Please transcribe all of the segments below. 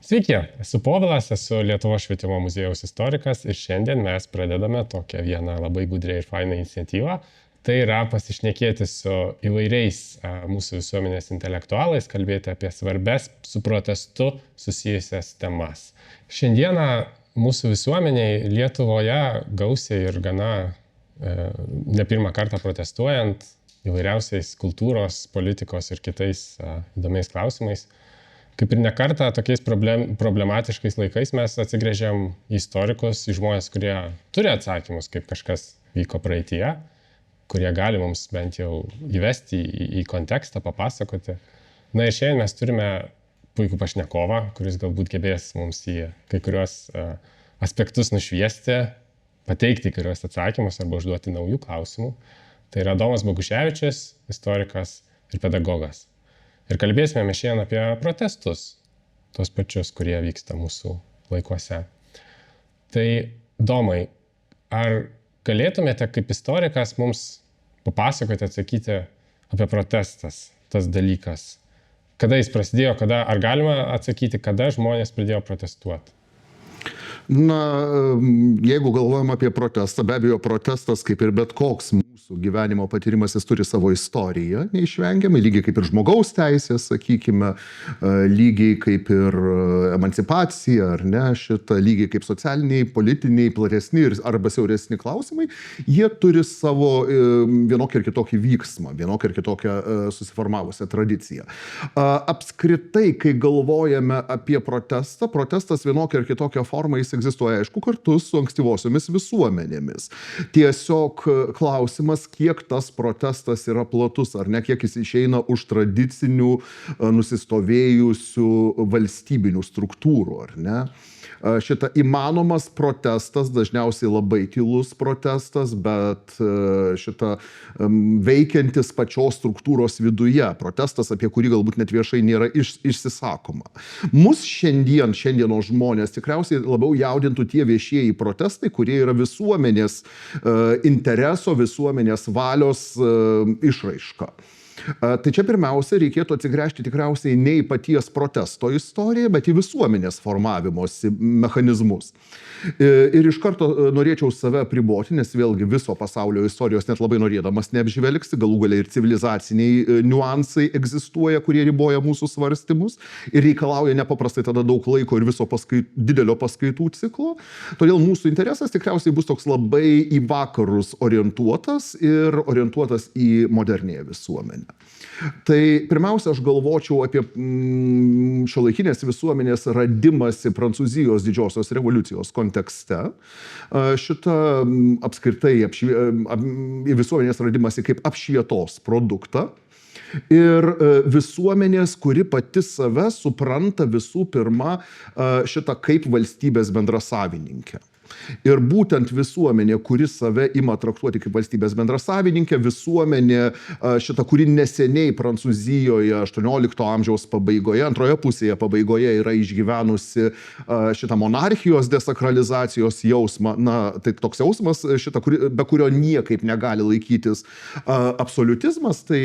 Sveiki, esu Povilas, esu Lietuvos švietimo muziejaus istorikas ir šiandien mes pradedame tokią vieną labai gudrią ir fainą iniciatyvą. Tai yra pasišnekėti su įvairiais mūsų visuomenės intelektualais, kalbėti apie svarbes su protestu susijusias temas. Šiandieną mūsų visuomeniai Lietuvoje gausiai ir gana ne pirmą kartą protestuojant įvairiausiais kultūros, politikos ir kitais įdomiais klausimais. Kaip ir nekartą tokiais problematiškais laikais mes atsigręžiam į istorikus, į žmonės, kurie turi atsakymus, kaip kažkas vyko praeityje, kurie gali mums bent jau įvesti į kontekstą, papasakoti. Na ir šiandien mes turime puikų pašnekovą, kuris galbūt gebės mums į kai kurios aspektus nušviesti, pateikti kai kurios atsakymus arba užduoti naujų klausimų. Tai yra Domas Boguševičius, istorikas ir pedagogas. Ir kalbėsime mes šiandien apie protestus, tos pačius, kurie vyksta mūsų laikuose. Tai, Domai, ar galėtumėte kaip istorikas mums papasakoti, atsakyti apie protestas, tas dalykas? Kada jis prasidėjo, ar galima atsakyti, kada žmonės pradėjo protestuoti? Na, jeigu galvojam apie protestą, be abejo, protestas, kaip ir bet koks mūsų gyvenimo patyrimas, jis turi savo istoriją, neišvengiamai, lygiai kaip ir žmogaus teisės, sakykime, lygiai kaip ir emancipacija, ar ne, lygiai kaip socialiniai, politiniai, platesni arba siauresni klausimai, jie turi savo vienokį ir kitokį vyksmą, vienokį ir kitokią susiformavusią tradiciją. Apskritai, kai galvojame apie protestą, protestas vienokį ir kitokią formą jis egzistuoja, aišku, kartu su ankstyvosiomis visuomenėmis. Tiesiog klausimas, kiek tas protestas yra platus, ar ne, kiek jis išeina už tradicinių nusistovėjusių valstybinių struktūrų, ar ne. Šitą įmanomas protestas, dažniausiai labai tylus protestas, bet šitą veikiantis pačios struktūros viduje, protestas, apie kurį galbūt net viešai nėra išsisakoma. Mus šiandienos žmonės tikriausiai labiau jaudintų tie viešieji protestai, kurie yra visuomenės intereso, visuomenės valios išraiška. Tai čia pirmiausia reikėtų atsigręžti tikriausiai ne į paties protesto istoriją, bet į visuomenės formavimosi mechanizmus. Ir iš karto norėčiau save apriboti, nes vėlgi viso pasaulio istorijos net labai norėdamas neapžvelgsi, galų galiai ir civilizaciniai niuansai egzistuoja, kurie riboja mūsų svarstymus ir reikalauja nepaprastai tada daug laiko ir viso didelio paskaitų ciklo. Todėl mūsų interesas tikriausiai bus toks labai į vakarus orientuotas ir orientuotas į modernėją visuomenę. Tai pirmiausia, aš galvočiau apie šiuolaikinės visuomenės radimąsi Prancūzijos didžiosios revoliucijos kontekste. Šitą apskritai visuomenės radimąsi kaip apšvietos produktą. Ir visuomenės, kuri pati save supranta visų pirma šitą kaip valstybės bendrasavininkę. Ir būtent visuomenė, kuri save ima traktuoti kaip valstybės bendrasavininkė, visuomenė šitą, kuri neseniai Prancūzijoje 18 amžiaus pabaigoje, antroje pusėje pabaigoje yra išgyvenusi šitą monarchijos desakralizacijos jausmą. Na, tai toks jausmas, be kurio niekaip negali laikytis absoliutizmas, tai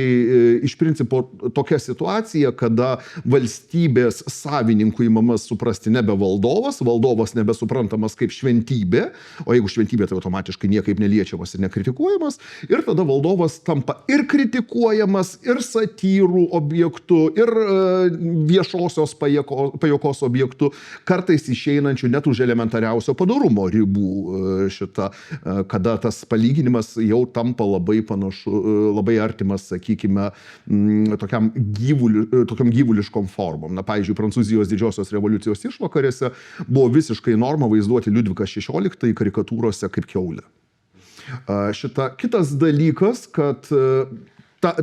iš principo tokia situacija, kada valstybės savininkų įmamas suprasti nebe valdovas, valdovas nebesuprantamas kaip šventybė, o jeigu šventybė, tai automatiškai niekaip neliečiamas ir nekritikuojamas, ir tada valdovas tampa ir kritikuojamas, ir satyrų objektu, ir viešosios pajuokos objektu, kartais išeinančių net už elementariausio padorumo ribų kada tas palyginimas jau tampa labai panašu, labai artimas, sakykime, tokiam gyvuliškom formom. Na, pavyzdžiui, Prancūzijos didžiosios revoliucijos išvakarėse buvo visiškai norma vaizduoti Liudviką XVI karikatūrose kaip kiaulę. Kitas dalykas, kad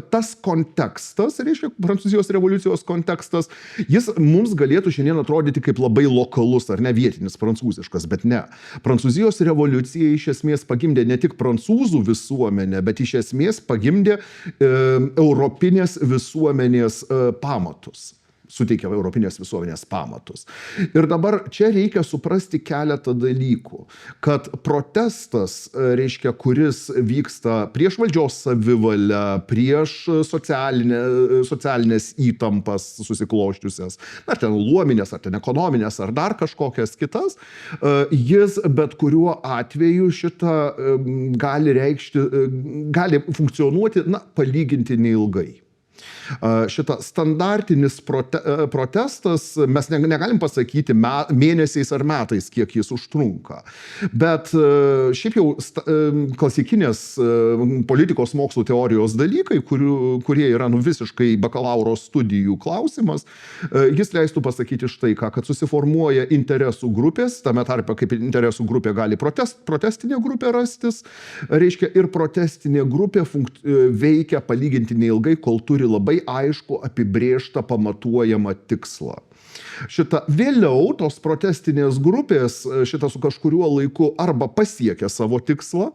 tas kontekstas, reiškia, Prancūzijos revoliucijos kontekstas, jis mums galėtų šiandien atrodyti kaip labai lokalus ar ne vietinis prancūziškas, bet ne. Prancūzijos revoliucija iš esmės pagimdė ne tik prancūzų visuomenę, bet iš esmės pagimdė europinės visuomenės pamatus. suteikia europinės visuomenės pamatus. Ir dabar čia reikia suprasti keletą dalykų, kad protestas, reiškia, kuris vyksta prieš valdžios savivalę, prieš socialinės įtampas susikloščiusias, ar ten luominės, ar ten ekonominės, ar dar kažkokias kitas, jis bet kuriuo atveju šitą gali funkcionuoti, palyginti neilgai. Šitą standartinis protestas, mes negalim pasakyti mėnesiais ar metais, kiek jis užtrunka. Bet šiaip jau klasikinės politikos mokslų teorijos dalykai, kurie yra visiškai bakalauro studijų klausimas, jis leistų pasakyti štai ką, kad susiformuoja interesų grupės, tame tarpe kaip interesų grupė gali protestinė grupė rastis, reiškia, ir protestinė grupė veikia palyginti neilgai, kol turi labai aišku apibrėžtą pamatuojamą tikslą. Vėliau tos protestinės grupės su kažkuriuo laiku arba pasiekia savo tikslą,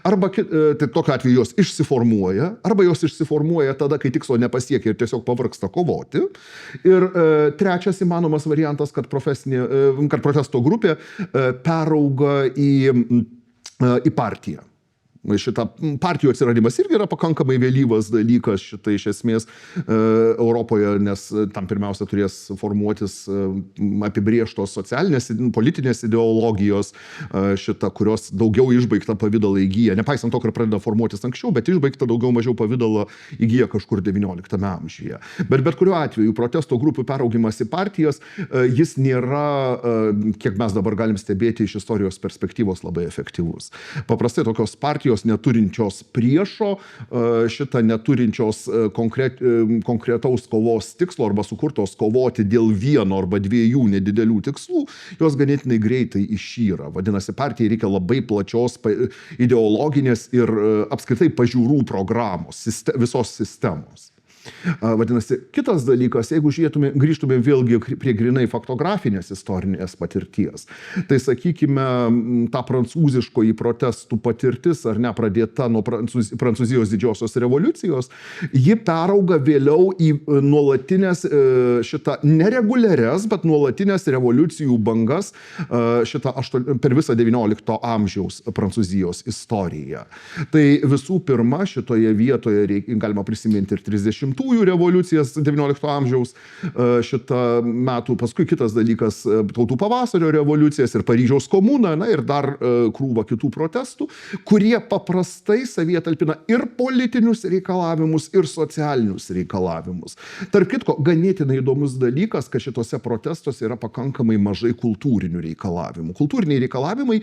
arba tai tokiu atveju jos išsiformuoja, arba jos išsiformuoja tada, kai tikslo nepasiekia ir tiesiog pavargsta kovoti. Ir trečias įmanomas variantas, kad protesto grupė perauga į partiją. Šita partijų atsiradimas irgi yra pakankamai vėlyvas dalykas iš esmės Europoje, nes tam pirmiausia turės formuotis apibrėžtos socialinės, politinės ideologijos, kurios daugiau išbaigtą pavydalą įgyja. Nepaisant to, kad pradeda formuotis anksčiau, bet išbaigtą daugiau mažiau pavydalą įgyja kažkur XIX amžiuje. Bet kuriuo atveju protesto grupių peraugimas į partijas, jis nėra, kiek mes dabar galim stebėti iš istorijos perspektyvos, labai efektyvus. Paprastai tokios partijos neturinčios priešo, neturinčios konkretaus kovos tikslo arba sukurtos kovoti dėl vieno arba dviejų nedidelių tikslų, jos ganėtinai greitai išyra. Vadinasi, partijai reikia labai plačios ideologinės ir apskritai pažiūrų programos, visos sistemos. Vadinasi, kitas dalykas, jeigu grįžtume vėlgi prie grinai faktografinės istorinės patirties, tai sakykime, ta prancūziškoji protestų patirtis, ar ne, pradėta nuo Prancūzijos didžiosios revoliucijos, ji perauga vėliau į nuolatinės, nereguliarias, bet nuolatinės revoliucijų bangas per visą XIX amžiaus Prancūzijos istoriją. Tai visų pirma, šitoje vietoje galima prisiminti ir 30-ųjų revoliucijas XIX amžiaus metų, paskui kitas dalykas tautų pavasario revoliucijas ir Paryžiaus komuną, ir dar krūvą kitų protestų, kurie paprastai savyje talpina ir politinius reikalavimus, ir socialinius reikalavimus. Tarp kitko, ganėtinai įdomus dalykas, kad šitose protestuose yra pakankamai mažai kultūrinių reikalavimų. Kultūriniai reikalavimai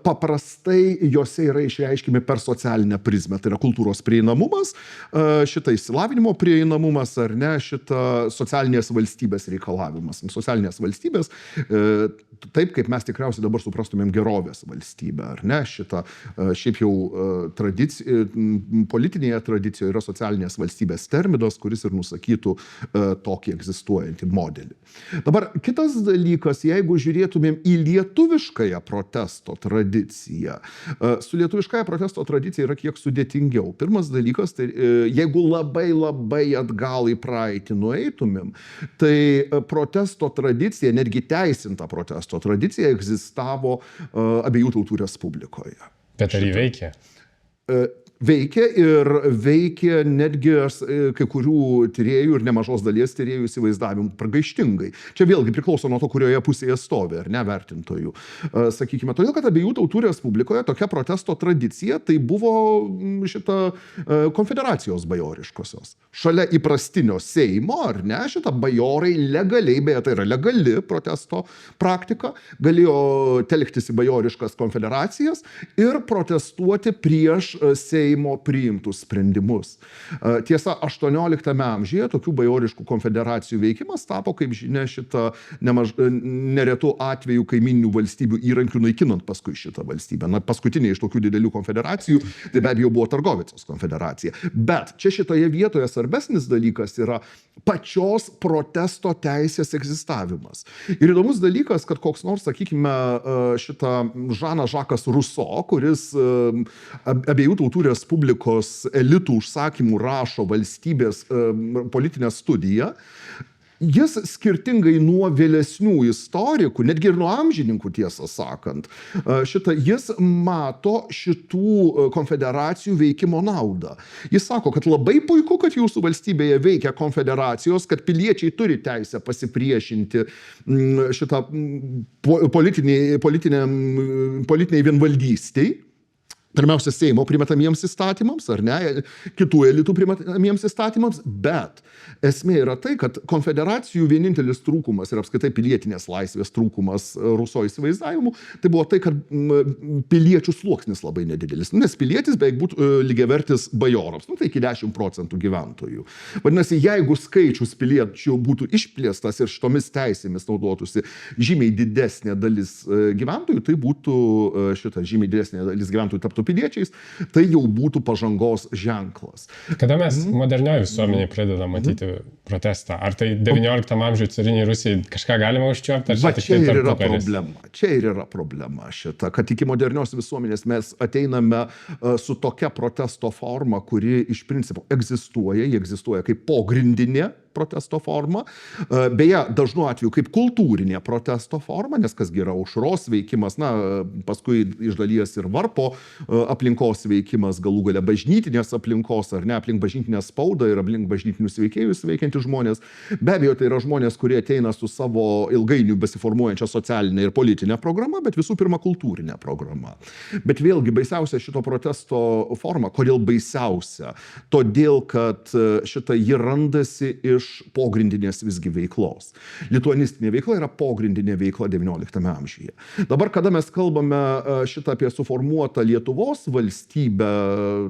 paprastai juose yra išreiškimi per socialinę prizmę. Tai yra kultūros prieinamumas, išsilavinimo prieinamumas, ar ne, socialinės valstybės reikalavimas. Socialinės valstybės, taip kaip mes tikriausiai dabar suprastumėm gerovės valstybę, ar ne, šiaip jau politinėje tradicijoje yra socialinės valstybės terminas, kuris ir nusakytų tokį egzistuojantį modelį. Dabar kitas dalykas, jeigu žiūrėtumėm į lietuviškąją protesto tradiciją, su lietuviškąja protesto tradicija yra kiek sudėtingiau. Pirmas dalykas, tai jeigu labai atgal į praeitį nueitumėm, tai protesto tradicija, netgi teisinta protesto tradicija egzistavo abiejų tautų respublikoje. Bet ar jį veikia? Veikia ir veikia netgi kai kurių tyrėjų ir nemažos dalies tyrėjų įsivaizdavimų pragaištingai. Čia vėlgi priklauso nuo to, kurioje pusėje stovi, ar ne, vertintojų. Sakykime, todėl, kad abiejų tautų respublikoje tokia protesto tradicija tai buvo konfederacijos bajoriškosios. Šalia įprastinio Seimo, ar ne, bajorai legaliai, beje, tai yra legali protesto praktika, galėjo telktis į bajoriškas konfederacijas ir protestuoti prieš Seimo priimtus sprendimus. Tiesa, 18 amžiuje tokių bajoriškų konfederacijų veikimas tapo, kaip žinia, neretų atvejų kaiminių valstybių įrankių naikinant paskui šitą valstybę. Paskutinė iš tokių didelių konfederacijų, tai be abejo buvo Targovicos konfederacija. Bet čia šitoje vietoje svarbesnis dalykas yra pačios protesto teisės egzistavimas. Ir įdomus dalykas, kad koks nors, sakykime, Žanas Žakas Ruso, kuris abiejų tautų respublikos elitų užsakymų rašo valstybės politinę studiją, Jis skirtingai nuo vėlesnių istorikų, netgi ir nuo amžininkų, tiesą sakant, jis mato šitų konfederacijų veikimo naudą. Jis sako, kad labai puiku, kad jūsų valstybėje veikia konfederacijos, kad piliečiai turi teisę pasipriešinti politiniai vienvaldystiai. Pirmiausia, Seimo primetamiems įstatymams, ar ne, kitų elitų primetamiems įstatymams, bet esmė yra tai, kad konfederacijų vienintelis trūkumas ir apskaitai pilietinės laisvės trūkumas Ruso įsivaizdavimu, tai buvo tai, kad piliečių sluoksnis labai nedidelis, nes pilietis beveik būtų lygiavertis bajorams, tai iki 10% gyventojų. Vadinasi, jeigu skaičius piliečių būtų išplėstas ir šitomis teisėmis naudotųsi žymiai didesnė dalis gyventojų, tai būtų žymiai didesnė dalis gyventojų taptų piliečiais, tai jau būtų pažangos ženklas. Kada mes modernioje visuomenėje pradedame matyti protestą? Ar tai 19 amžiuje cariniai Rusijai kažką galima užčiuopti? Čia ir yra problema. Čia ir yra problema šita, kad iki modernios visuomenės mes ateiname su tokia protesto forma, kuri iš principo egzistuoja kaip pogrindinė protesto forma, beje, dažnu atveju kaip kultūrinė protesto forma, nes kasgi yra aušros veikimas, paskui iš dalies ir varpo aplinkos veikimas, galų gale bažnytinės aplinkos, ar ne, aplink bažnytinę spaudą ir aplink bažnytinius veikėjus veikiantys žmonės. Be abejo, tai yra žmonės, kurie ateina su savo ilgainiui besiformuojančia socialinė ir politinė programa, bet visų pirma kultūrinė programa. Bet vėlgi baisiausia šito protesto forma, kodėl baisiausia? Todėl, kad ji randasi iš pogrindinės visgi veiklos. Lituanistinė veikla yra pogrindinė veikla XIX amžiuje. Dabar, kada mes kalbame apie suformuotą Lietuvos valstybę,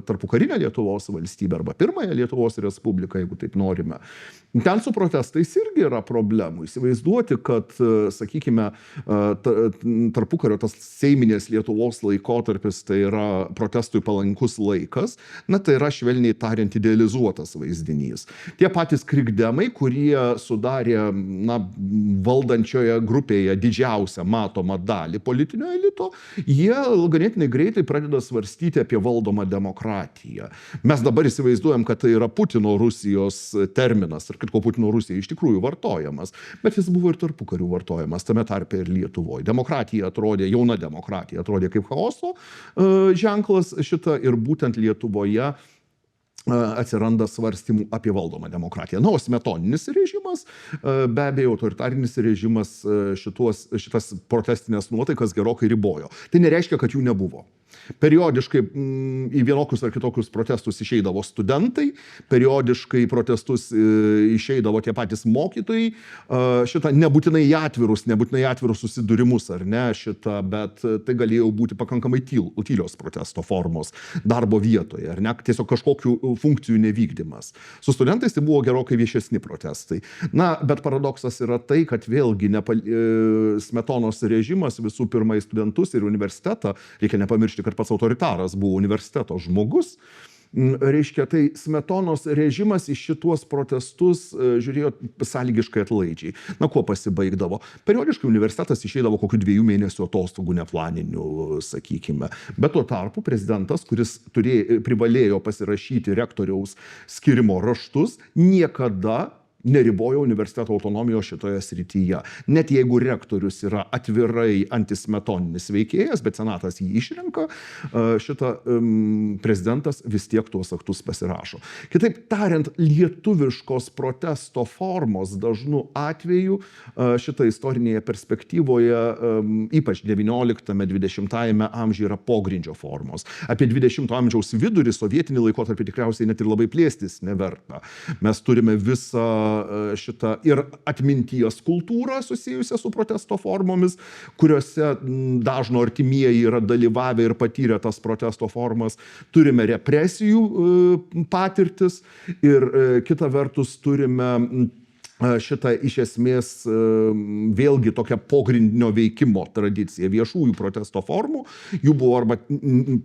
tarpukarinę Lietuvos valstybę arba pirmąją Lietuvos Respubliką, jeigu taip norime, ten su protestais irgi yra problemų. Įsivaizduoti, kad, sakykime, tarpukario tas seiminės Lietuvos laikotarpis, tai yra protestui palankus laikas, tai yra švelniai tariant idealizuotas vaizdinys. Tie patys krikdemai, kurie sudarė valdančioje grupėje didžiausią matomą dalį politinio elito, jie ganėtinai greitai pradeda svarstyti apie valdomą demokratiją. Mes dabar įsivaizduojam, kad tai yra Putino Rusijos terminas ir kad ko Putino Rusija iš tikrųjų vartojamas, bet jis buvo ir tarpukariu vartojamas, tame tarpe ir Lietuvoje. Jauna demokratija atrodė kaip chaoso ženklas ir būtent Lietuvoje atsiranda svarstymų apie valdomą demokratiją. O smetoninis režimas, be abejo, autoritarinis režimas šitas protestinės nuotaikas gerokai ribojo. Tai nereiškia, kad jų nebuvo. Periodiškai į vienokius ar kitokius protestus išeidavo studentai, periodiškai protestus išeidavo tie patys mokytojai, nebūtinai atvirus susidūrimus, ar ne, bet tai galėjo būti pakankamai tylios protesto formos darbo vietoje, ar ne, tiesiog kažkokių funkcijų nevykdymas. Su studentais tai buvo gerokai viešesni protestai. Bet paradoksas yra tai, kad vėlgi Smetonos režimas visų pirma į studentus ir universitetą, reikia nepamiršti, kad pats autoritaras buvo universiteto žmogus, reiškia, tai Smetonos režimas į šituos protestus žiūrėjo sąlygiškai atlaidžiai. Kuo pasibaigdavo? Periodiškai universitetas išeidavo kokių 2 mėnesių atostogų neplaninių, sakykime. Bet tuo tarpu prezidentas, kuris privalėjo pasirašyti rektoriaus skirimo raštus, niekada neribojo universiteto autonomijos šitoje srityje. Net jeigu rektorius yra atvirai antismetoninis veikėjas, bet senatas jį išrenka, prezidentas vis tiek tuos aktus pasirašo. Kitaip tariant, lietuviškos protesto formos dažnu atveju šitą istorinėje perspektyvoje, ypač 19-20 amžiuje, yra pogrindžio formos. Apie 20 amžiaus vidurį, sovietinį laikotarpį tikriausiai net ir labai plėstis neverta. Mes turime visą ir atminties kultūrą susijusią su protesto formomis, kuriuose dažno artimieji yra dalyvavę ir patyrę tas protesto formas. Turime represijų patirtis ir kita vertus turime iš esmės vėlgi tokia pogrindinio veikimo tradicija viešųjų protesto formų. Jų buvo arba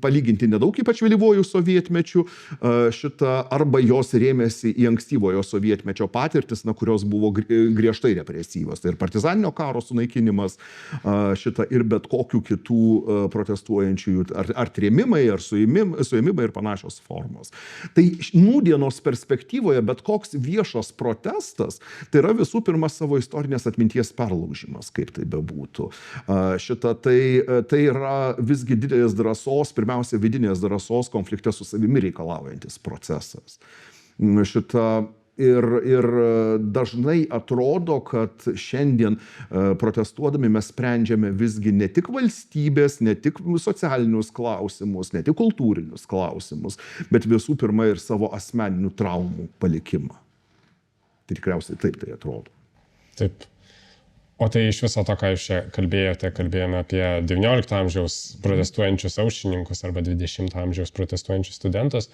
palyginti nedaug, ypač vėlyvuoju sovietmečiu, arba jos rėmėsi į ankstyvojo sovietmečio patirtis, kurios buvo griežtai represyvios. Tai ir partizaninio karo sunaikinimas, ir bet kokių kitų protestuojančiųjų, ar trėmimai, ar suėmimai ir panašios formos. Tai nūdienos perspektyvoje bet koks viešas protestas Tai yra visų pirma savo istorinės atminties perlaužimas, kaip tai bebūtų. Tai yra visgi didelės drąsos, pirmiausia vidinės drąsos konflikte su savimi reikalaujantis procesas. Ir dažnai atrodo, kad šiandien protestuodami mes sprendžiame visgi ne tik valstybės, ne tik socialinius klausimus, ne tik kultūrinius klausimus, bet visų pirma ir savo asmeninių traumų palikimą. Tai tikriausiai taip tai atrodo. Taip. O tai iš viso to, ką jūs čia kalbėjome apie XIX amžiaus protestuojančius aušrininkus arba XX amžiaus protestuojančius studentus.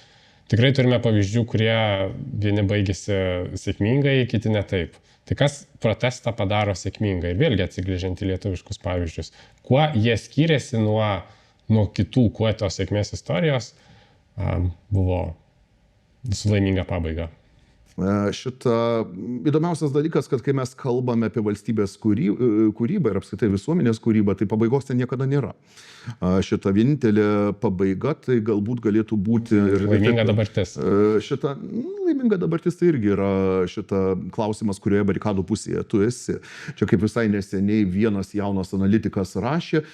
Tikrai turime pavyzdžių, kurie vieni baigėsi sėkmingai, kiti ne taip. Tai kas protestą padaro sėkmingai? Ir vėlgi atsigręžiant į lietuviškus pavyzdžius. Kuo jie skiriasi nuo kitų, kuo tos sėkmės istorijos buvo su laiminga pabaiga? Įdomiausias dalykas, kad kai mes kalbame apie valstybės kūrybą ir apskritai visuomenės kūrybą, tai pabaigos ten niekada nėra. Vienintelė pabaiga tai galbūt galėtų būti... Laiminga dabartis. Laiminga dabartis tai irgi yra klausimas, kurioje barikadų pusėje tu esi. Čia kaip visai neseniai vienas jaunas analitikas rašė,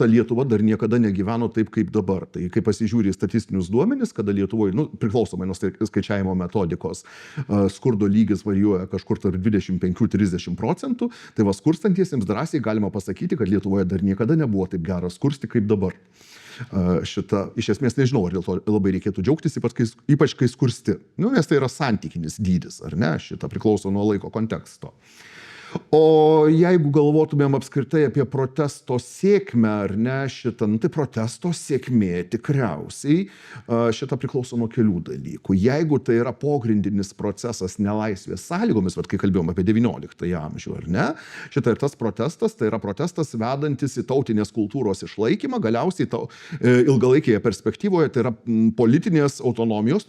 Lietuva dar niekada negyveno taip kaip dabar. Tai kai pasižiūri statistinius duomenis, kada Lietuvoje, priklausomai nuo skaičiavimo metodikos, skurdo lygis varijuoja kažkur tarp 25-30%, tai skurstantiesiems drąsiai galima pasakyti, kad Lietuvoje dar niekada nebuvo taip gera skursti kaip dabar. Iš esmės nežinau, ar dėl to labai reikėtų džiaugtis, ypač kai skursti. Nes tai yra santykinis dydis, ar ne? Priklauso nuo laiko konteksto. O jeigu galvotumėm apskritai apie protesto sėkmę, ar ne, tai protesto sėkmė tikriausiai priklauso nuo kelių dalykų. Jeigu tai yra pogrindinis procesas nelaisvės sąlygomis, kai kalbėjom apie XIX amžių, ar ne, ir tas protestas, tai yra protestas vedantis į tautinės kultūros išlaikymą, galiausiai ilgalaikėje perspektyvoje tai yra politinės autonomijos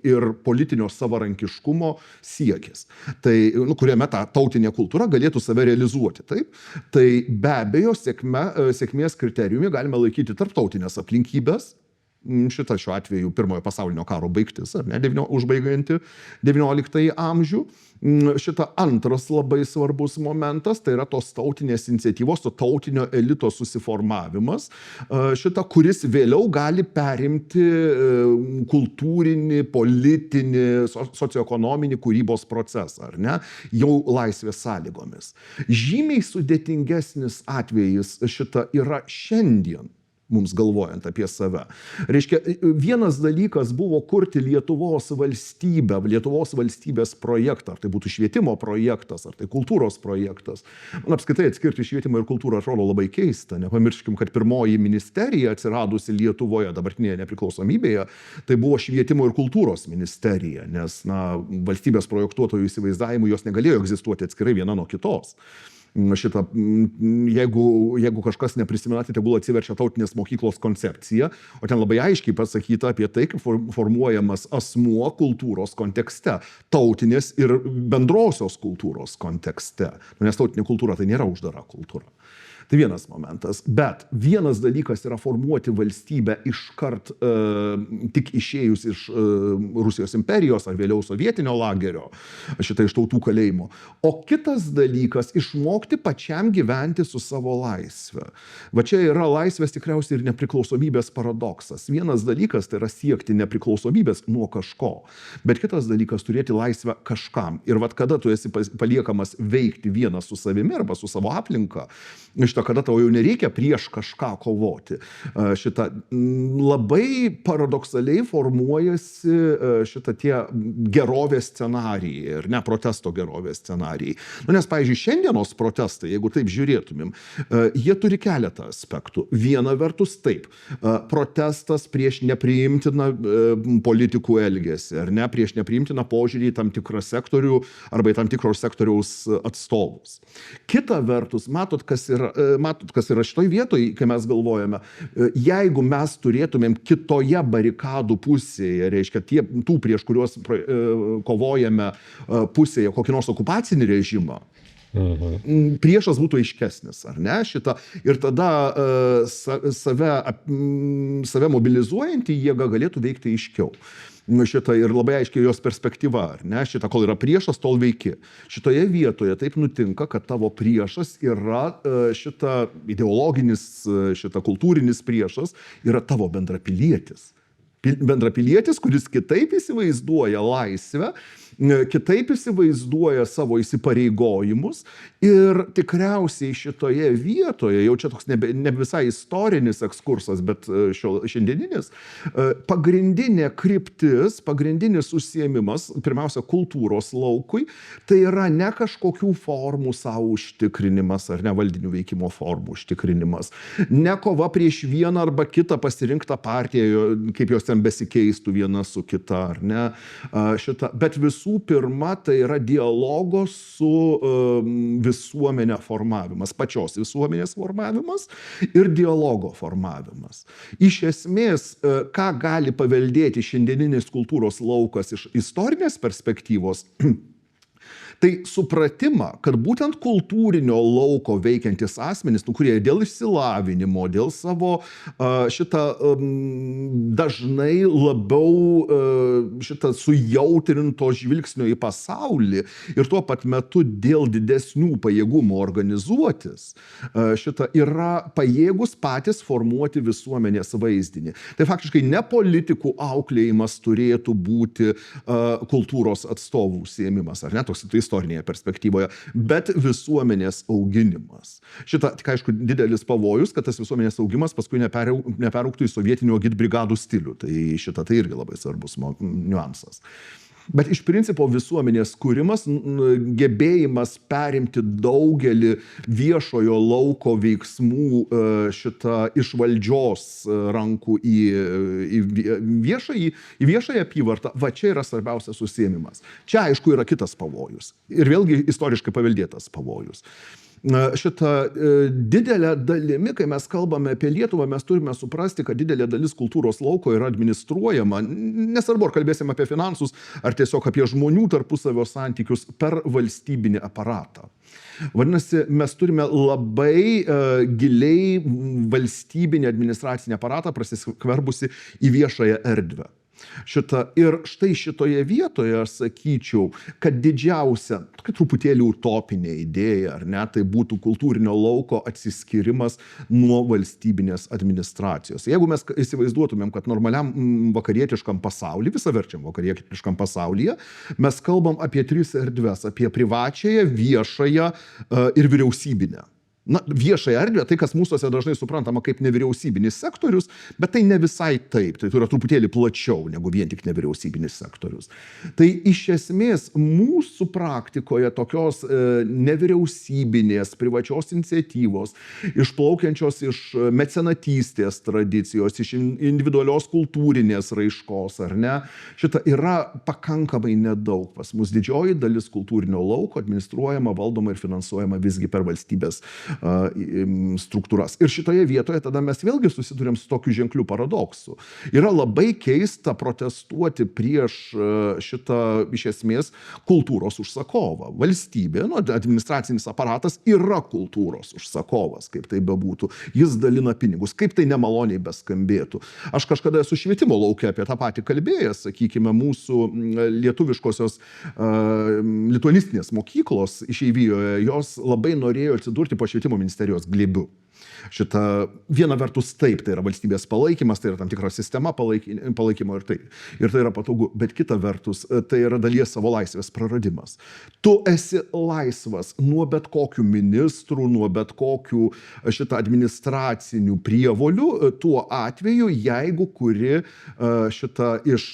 ir politinio savarankiškumo siekis. Tai, kuriame ta tautinė kultūra galėtų save realizuoti. Taip? Tai be abejo sėkmės kriterijumi galime laikyti tarptautinės aplinkybės. Šiuo atveju Pirmojo pasaulinio karo baigtis, ar ne, užbaigianti XIX amžių. Antras labai svarbus momentas, tai yra tos tautinės iniciatyvos, to tautinio elito susiformavimas, kuris vėliau gali perimti kultūrinį, politinį, socioekonominį kūrybos procesą, ar ne, jau laisvės sąlygomis. Žymiai sudėtingesnis atvejis yra šiandien, mums galvojant apie save. Reiškia, vienas dalykas buvo kurti Lietuvos valstybę, Lietuvos valstybės projektą, ar tai būtų švietimo projektas, ar tai kultūros projektas. Man apskritai atskirti švietimą ir kultūrą atrodo labai keista. Nepamirškim, kad pirmoji ministerija atsiradusi Lietuvoje, dabartinėje nepriklausomybėje, tai buvo švietimo ir kultūros ministerija, nes valstybės projektuotojų įsivaizdavimu jos negalėjo egzistuoti atskirai viena nuo kitos. Jeigu kažkas neprisimena, tai tegul atsiverčia tautinės mokyklos koncepciją, o ten labai aiškiai pasakyta apie tai, kaip formuojamas asmuo kultūros kontekste, tautinės ir bendrosios kultūros kontekste. Nes tautinė kultūra tai nėra uždara kultūra. Tai vienas momentas. Bet vienas dalykas yra formuoti valstybę iškart tik išėjus iš Rusijos imperijos ar vėliau sovietinio lagerio, iš tautų kalėjimo. O kitas dalykas - išmokti pačiam gyventi su savo laisve. Va čia yra laisvės tikriausiai ir nepriklausomybės paradoksas. Vienas dalykas tai yra siekti nepriklausomybės nuo kažko, bet kitas dalykas turėti laisvę kažkam. Ir vat kada tu esi paliekamas veikti vienas su savimi arba su savo aplinka, kada tau jau nereikia prieš kažką kovoti. Labai paradoksaliai formuojasi tie gerovės scenarijai ir ne protesto gerovės scenarijai. Nes, pavyzdžiui, šiandienos protestai, jeigu taip žiūrėtumėm, jie turi keletą aspektų. Viena vertus taip, protestas prieš nepriimtiną politikų elgesį, ar ne, prieš nepriimtiną požiūrį į tam tikrą sektorių arba į tam tikros sektoriaus atstovus. Kita vertus, matot, kas yra šitoj vietoj, kai mes galvojame, jeigu mes turėtumėm kitoje barikadų pusėje, reiškia, tų, prieš kuriuos kovojame pusėje, kokį nors okupacinį režimą, priešas būtų aiškesnis, ar ne, šitą. Ir tada save mobilizuojantį jėga galėtų veikti aiškiau. Šitą ir labai aiškiai jos perspektyva, ar ne, šitą, kol yra priešas, tol veiki. Šitoje vietoje taip nutinka, kad tavo priešas yra šitą ideologinis, šitą kultūrinis priešas yra tavo bendrapilietis. Bendrapilietis, kuris kitaip įsivaizduoja laisvę, kitaip įsivaizduoja savo įsipareigojimus ir tikriausiai šitoje vietoje, jau čia toks ne visai istorinis ekskursas, bet šiandieninis, pagrindinė kryptis, pagrindinis užsiėmimas, pirmiausia, kultūros laukui, tai yra ne kažkokių formų savo užtikrinimas ar ne valdinių veikimo formų užtikrinimas, ne kova prieš vieną arba kitą pasirinktą partiją, kaip jos ten besikeistų viena su kita, ar ne, bet visų pirma, tai yra dialogo su visuomenė formavimas, pačios visuomenės formavimas ir dialogo formavimas. Iš esmės, ką gali paveldėti šiandieninis kultūros laukas iš istorinės perspektyvos, tai supratimą, kad būtent kultūrinio lauko veikiantis asmenys, kurie dėl išsilavinimo, dėl savo šitą dažnai labiau šitą sujautrinto žvilgsnio į pasaulį ir tuo pat metu dėl didesnių pajėgumų organizuotis, šitą yra pajėgus patys formuoti visuomenės vaizdinį. Tai faktiškai ne politikų auklėjimas turėtų būti kultūros atstovų užsiėmimas, ar ne, toks istorinėje perspektyvoje, bet visuomenės auginimas. Šitą, tik aišku, didelis pavojus, kad tas visuomenės augimas paskui neperaugtų į sovietinių agitbrigadų stilių. Tai šitą tai irgi labai svarbus niuansas. Bet iš principo visuomenės kūrimas, gebėjimas perimti daugelį viešojo lauko veiksmų šitą iš valdžios rankų į viešąją apyvartą, va čia yra svarbiausias užsiėmimas. Čia aišku yra kitas pavojus. Ir vėlgi istoriškai paveldėtas pavojus. Šitą didelę dalimi, kai mes kalbame apie Lietuvą, mes turime suprasti, kad didelė dalis kultūros lauko yra administruojama, nesvarbu, ar kalbėsim apie finansus, ar tiesiog apie žmonių tarpusavio santykius per valstybinį aparatą. Vadinasi, mes turime labai giliai valstybinį administracinį aparatą prasiskverbusi į viešąją erdvę. Ir štai šitoje vietoje aš sakyčiau, kad didžiausia, truputėlį utopinė idėja, ar ne, tai būtų kultūrinio lauko atsiskyrimas nuo valstybinės administracijos. Jeigu mes įsivaizduotumėm, kad normaliam vakarietiškam pasaulyje, visaverčiam vakarietiškam pasaulyje, mes kalbam apie tris erdves, apie privačiąją, viešąją ir vyriausybinę. Na, viešąją erdvę, tai kas mūsuose dažnai suprantama kaip nevyriausybinis sektorius, bet tai ne visai taip, tai yra truputėlį plačiau negu vien tik nevyriausybinis sektorius. Tai iš esmės mūsų praktikoje tokios nevyriausybinės, privačios iniciatyvos, išplaukiančios iš mecenatystės tradicijos, iš individualios kultūrinės raiškos, ar ne, šita yra pakankamai nedaug. Pas mus didžioji dalis kultūrinio lauko administruojama, valdoma ir finansuojama visgi per valstybės struktūras. Ir šitoje vietoje tada mes vėlgi susidurėm su tokiu ženkliu paradoksu. Yra labai keista protestuoti prieš šitą iš esmės kultūros užsakovą. Valstybė, administracinis aparatas yra kultūros užsakovas, kaip tai bebūtų. Jis dalina pinigus, kaip tai nemaloniai beskambėtų. Aš kažkada esu švietimo lauke apie tą patį kalbėjęs, sakykime, mūsų lietuviškosios lituanistinės mokyklos išeivijoje, jos labai norėjo atsidurti po švietimo ministerijos glėbiu. Šitą viena vertus taip, tai yra valstybės palaikymas, tai yra tam tikra sistema palaikymo ir tai yra patogu, bet kita vertus tai yra dalies savo laisvės praradimas. Tu esi laisvas nuo bet kokių ministrų, nuo bet kokių šitą administracinių prievolių, tuo atveju, jeigu kuri šitą iš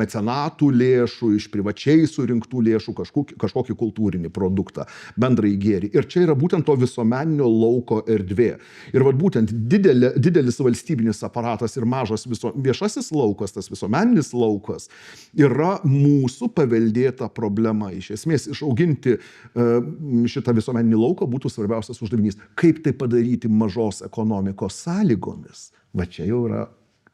mecenatų lėšų, iš privačiai surinktų lėšų kažkokį kultūrinį produktą, bendrąjį gėrį. Ir čia yra būtent to visuomeninio lauko erdvė. Ir vat būtent didelis valstybinis aparatas ir mažas viešasis laukas, tas visuomeninis laukas, yra mūsų paveldėta problema. Iš esmės, išauginti šitą visuomeninį lauką būtų svarbiausias uždavinys. Kaip tai padaryti mažos ekonomikos sąlygomis? Va čia jau yra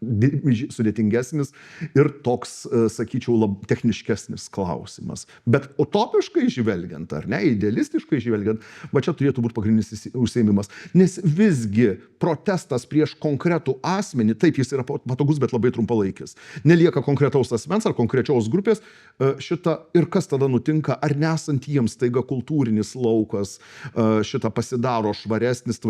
sudėtingesnis ir toks, sakyčiau, techniškesnis klausimas. Bet utopiškai žvelgiant, ar ne, idealistiškai žvelgiant, va čia turėtų būti pagrindinis užsiėmimas. Nes visgi protestas prieš konkretų asmenį, taip jis yra patogus, bet labai trumpalaikis. Nelieka konkretaus asmens ar konkrečios grupės ir kas tada nutinka, ar nesant jiems staiga kultūrinis laukas pasidaro švaresnis,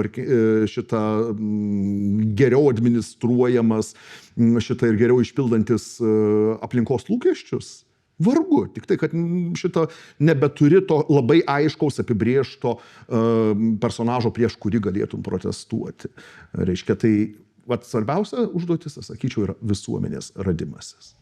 geriau administruojamas, ir geriau išpildantis aplinkos lūkesčius? Vargu, tik tai, kad nebeturi to labai aiškaus apibrėžto personažo, prieš kurį galėtum protestuoti. Reiškia, tai svarbiausia užduotis, sakyčiau, yra visuomenės radimasis.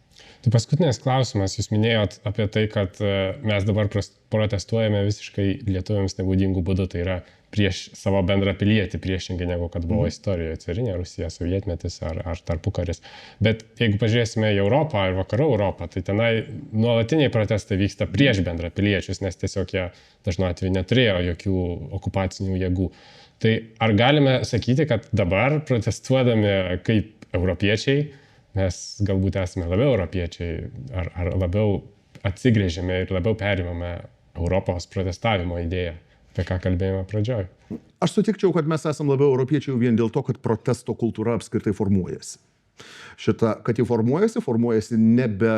Tai paskutinis klausimas, jūs minėjot apie tai, kad mes dabar protestuojame visiškai lietuviams nebūdingų būdų, tai yra prieš savo bendrą pilietį, priešingai negu kad buvo istorijoje, carinė Rusija, sovietmetis ar tarpukaris. Bet jeigu pažiūrėsime į Europą ir vakarų Europą, tai tenai nuolatiniai protestai vyksta prieš bendrą piliečius, nes tiesiog jie dažnu atveju neturėjo jokių okupacinių jėgų. Tai ar galime sakyti, kad dabar protestuodami kaip europiečiai, mes galbūt esame labiau europiečiai, ar labiau atsigrėžėme ir labiau perimame Europos protestavimo idėją, apie ką kalbėjome pradžioj? Aš sutikčiau, kad mes esame labiau europiečiai vien dėl to, kad protesto kultūra apskritai formuojasi. Kad jį formuojasi nebe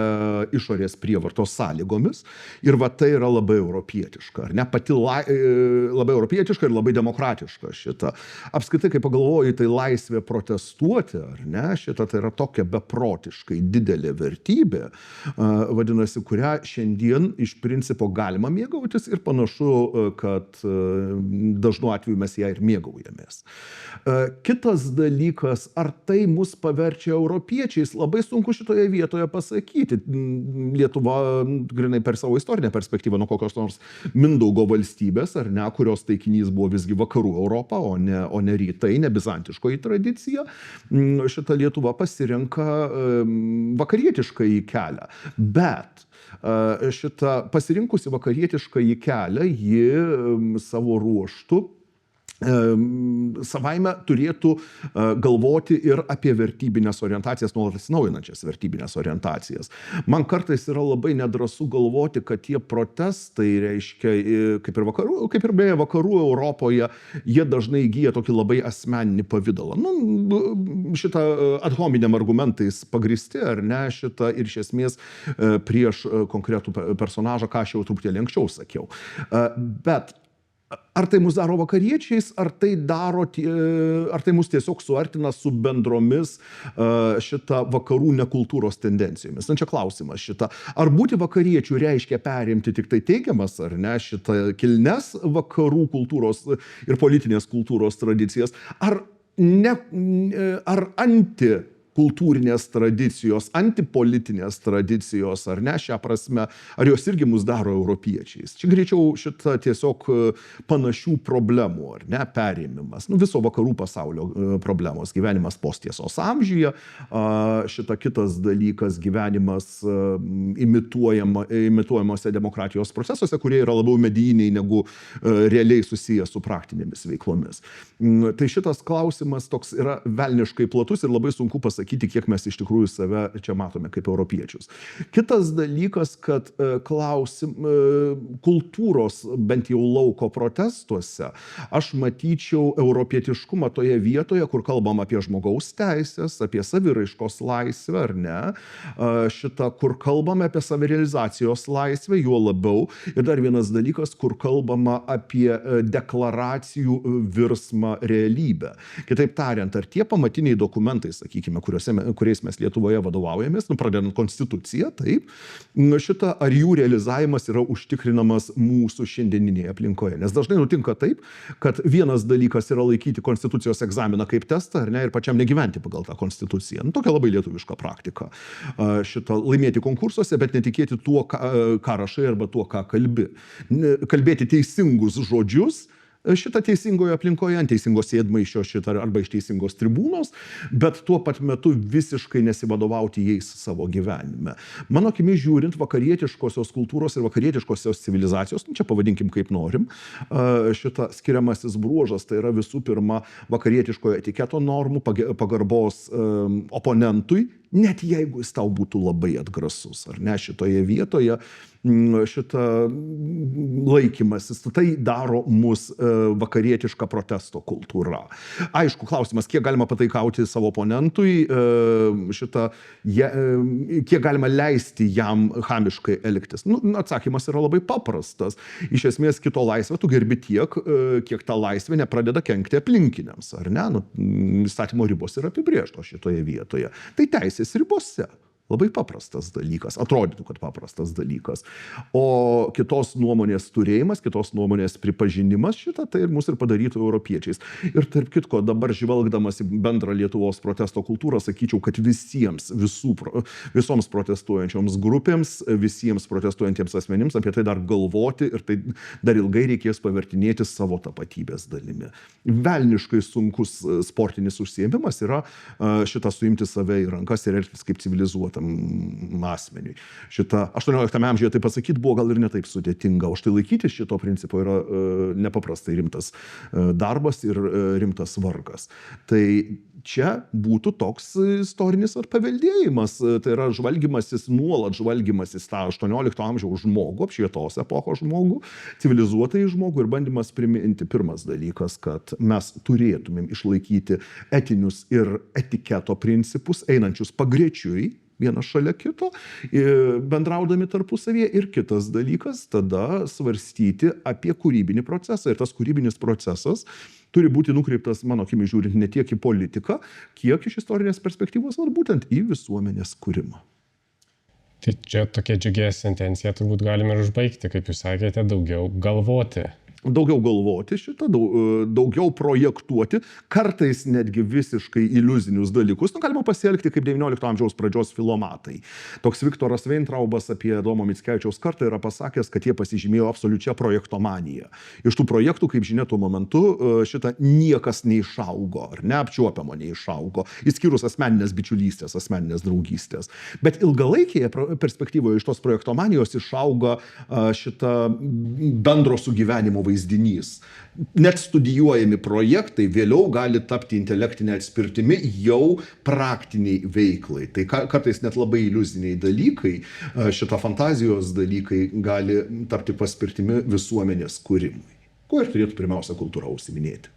išorės prievartos sąlygomis ir tai yra labai europietiška, ar ne? Pati labai europietiška ir labai demokratiška šita. Apskritai, kai pagalvoju, tai laisvė protestuoti, ar ne? Tai yra tokia beprotiškai didelė vertybė, vadinasi, kurią šiandien iš principo galima mėgautis ir panašu, kad dažnu atveju mes ją ir mėgaujamės. Kitas dalykas, ar tai mus paverčia europiečiais, labai sunku šitoje vietoje pasakyti. Lietuva, grinai per savo istorinę perspektyvą, nuo kokios nors Mindaugo valstybės, ar ne, kurios taikinys buvo visgi vakarų Europa, o ne rytai, ne bizantiškoji tradicija, Lietuva pasirenka vakarietiškąjį kelią. Bet pasirinkusi vakarietiškąjį kelią, ji savo ruožtu savaime turėtų galvoti ir apie vertybinės orientacijas, nuolat atsinaujinančias vertybinės orientacijas. Man kartais yra labai nedrąsu galvoti, kad tie protestai, reiškia, kaip ir beje vakarų Europoje, jie dažnai įgyja tokį labai asmeninį pavidalą. Ad hominem argumentais pagristi, ar ne, ir iš esmės prieš konkretų personažą, ką aš jau truputėlį anksčiau sakiau. Bet ar tai mus daro vakariečiais, ar tai mus tiesiog suartina su bendromis vakarų nekultūros tendencijomis? Čia klausimas Ar būti vakariečių reiškia perimti tik tai teigiamas, ar ne, kilnes vakarų kultūros ir politinės kultūros tradicijas, ar kultūrinės tradicijos, antipolitinės tradicijos, ar ne, šią prasme, ar jos irgi mus daro europiečiais. Čia greičiau tiesiog panašių problemų, ar ne, perėmimas. Viso vakarų pasaulio problemos, gyvenimas posttiesos amžiuje, kitas dalykas, gyvenimas imituojamuose demokratijos procesuose, kurie yra labiau medijiniai negu realiai susiję su praktinėmis veiklomis. Tai šitas klausimas toks yra velniškai platus ir labai sunku pasakyti, kiek mes iš tikrųjų save čia matome kaip europiečius. Kitas dalykas, kad kultūros, bent jau lauko protestuose, aš matyčiau europietiškumą toje vietoje, kur kalbam apie žmogaus teisės, apie saviraiškos laisvę, ar ne, kur kalbame apie savirealizacijos laisvę, juo labiau. Ir dar vienas dalykas, kur kalbama apie deklaracijų virsmą realybę. Kitaip tariant, ar tie pamatiniai dokumentai, sakykime, kuriais mes Lietuvoje vadovaujamės, pradedant konstituciją, taip, ar jų realizavimas yra užtikrinamas mūsų šiandieninėje aplinkoje. Nes dažnai nutinka taip, kad vienas dalykas yra laikyti konstitucijos egzaminą kaip testą, ar ne, ir pačiam negyventi pagal tą konstituciją. Tokia labai lietuviška praktika. Laimėti konkursuose, bet netikėti tuo, ką rašai, arba tuo, ką kalbi. Kalbėti teisingus žodžius, šitą teisingoje aplinkoje, ant teisingos sėdmaiščio šitą arba iš teisingos tribūnos, bet tuo pat metu visiškai nesivadovauti jais savo gyvenime. Mano akimis žiūrint, vakarietiškosios kultūros ir vakarietiškosios civilizacijos, čia pavadinkim kaip norim, šitą skiriamasis bruožas, tai yra visų pirma vakarietiškojo etiketo normų, pagarbos oponentui, net jeigu jis tau būtų labai atgrasus, ar ne, šitoje vietoje šitą laikymasis, tai daro mus vakarietiška protesto kultūra. Aišku, klausimas, kiek galima pataikauti savo oponentui, kiek galima leisti jam chamiškai elgtis. Atsakymas yra labai paprastas. Iš esmės, kito laisvę tu gerbi tiek, kiek ta laisvė nepradeda kenkti aplinkiniams, ar ne? Įstatymo ribos yra apibrėžtos šitoje vietoje. Tai teisės ribose. Labai paprastas dalykas, atrodytų, kad paprastas dalykas. O kitos nuomonės turėjimas, kitos nuomonės pripažinimas šitą, tai ir mus ir padarytų europiečiais. Ir tarp kitko, dabar žvelgdamas į bendrą Lietuvos protesto kultūrą, sakyčiau, kad visoms protestuojančioms grupėms, visiems protestuojantiems asmenims apie tai dar galvoti ir tai dar ilgai reikės pavertinėti savo tapatybės dalimi. Velniškai sunkus sportinis užsiėmimas yra šitą suimti save į rankas ir elgtis kaip civilizuota asmeniui. Šitą 18 amžiuje tai pasakyti buvo gal ir netaip sudėtinga, o štai laikytis šito principo yra nepaprastai rimtas darbas ir rimtas vargas. Tai čia būtų toks istorinis paveldėjimas, tai yra nuolat žvalgymasis tą 18 amžiaus žmogų, apšvietos epochos žmogų, civilizuotai žmogų ir bandymas priminti pirmas dalykas, kad mes turėtumėm išlaikyti etinius ir etiketo principus, einančius pagrečiui, vienas šalia kito, bendraudami tarpusavyje, ir kitas dalykas tada svarstyti apie kūrybinį procesą. Ir tas kūrybinis procesas turi būti nukreiptas, mano akimis žiūrint, ne tiek į politiką, kiek iš istorinės perspektyvos, ar būtent į visuomenės kūrimą. Tai čia tokia džiugia sentencija turbūt galime ir užbaigti, kaip jūs sakėte, daugiau galvoti. Daugiau galvoti šitą, daugiau projektuoti, kartais netgi visiškai iliuzinius dalykus. Galima pasielgti kaip 19 amžiaus pradžios filomatai. Toks Viktoras Weintraubas apie Adomo Mickevičiaus kartą yra pasakęs, kad jie pasižymėjo absoliučia projektomaniją. Iš tų projektų, kaip žinia, tuo momentu šitą niekas neišaugo, ar neapčiuopiamo neišaugo, išskyrus asmeninės bičiulystės, asmeninės draugystės. Bet ilgalaikėje perspektyvoje iš tos projektomanijos išauga šitą bendro sugyvenimo vaizdinys. Net studijuojami projektai vėliau gali tapti intelektinė atspirtimi jau praktiniai veiklai. Tai kartais net labai iliuziniai dalykai, šita fantazijos dalykai gali tapti paspirtimi visuomenės kūrimui. Kuo ir turėtų pirmiausia kultūra užsiiminėti.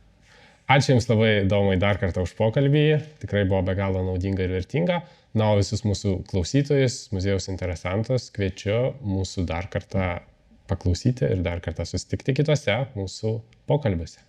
Ačiū Jums labai, Domai, dar kartą už pokalbį. Tikrai buvo be galo naudinga ir vertinga. Na, o visus mūsų klausytojus, muziejaus interesantus kviečiu mūsų dar kartą paklausyti ir dar kartą susitikti kitose mūsų pokalbiuose.